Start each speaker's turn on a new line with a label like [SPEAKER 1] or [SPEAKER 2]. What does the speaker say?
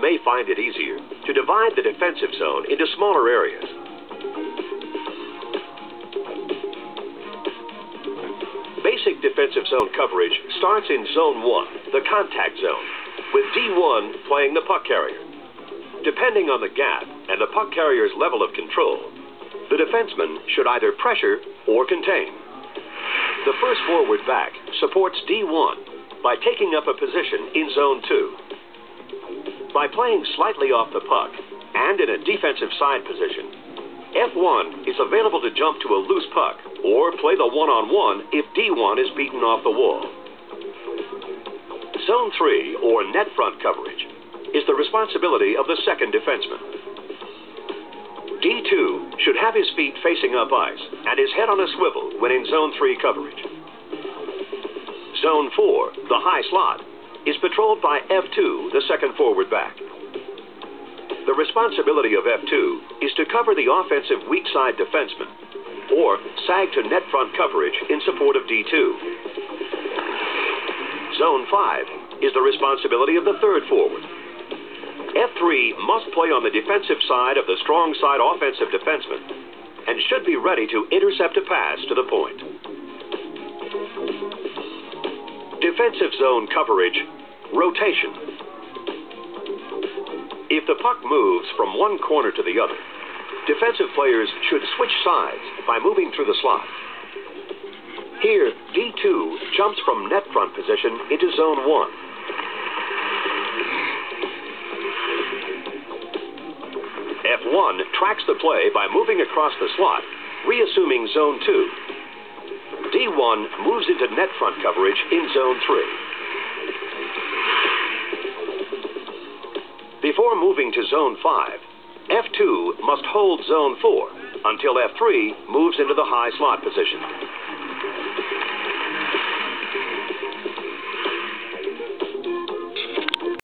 [SPEAKER 1] may find it easier to divide the defensive zone into smaller areas. Basic defensive zone coverage starts in Zone 1, the contact zone, with D1 playing the puck carrier. Depending on the gap and the puck carrier's level of control, the defenseman should either pressure or contain. The first forward back supports D1 by taking up a position in Zone 2. By playing slightly off the puck and in a defensive side position, F1 is available to jump to a loose puck or play the one-on-one if D1 is beaten off the wall. Zone 3, or net front coverage, is the responsibility of the second defenseman. D2 should have his feet facing up ice and his head on a swivel when in Zone 3 coverage. Zone 4, the high slot, is patrolled by F2, the second forward back. The responsibility of F2 is to cover the offensive weak side defenseman or sag to net front coverage in support of D2. Zone 5 is the responsibility of the third forward. F3 must play on the defensive side of the strong side offensive defenseman and should be ready to intercept a pass to the point. Defensive zone coverage, rotation. If the puck moves from one corner to the other, defensive players should switch sides by moving through the slot. Here, D2 jumps from net front position into Zone 1. F1 tracks the play by moving across the slot, reassuming Zone 2. D1 moves into net front coverage in Zone 3. Before moving to Zone 5, F2 must hold Zone 4 until F3 moves into the high slot position.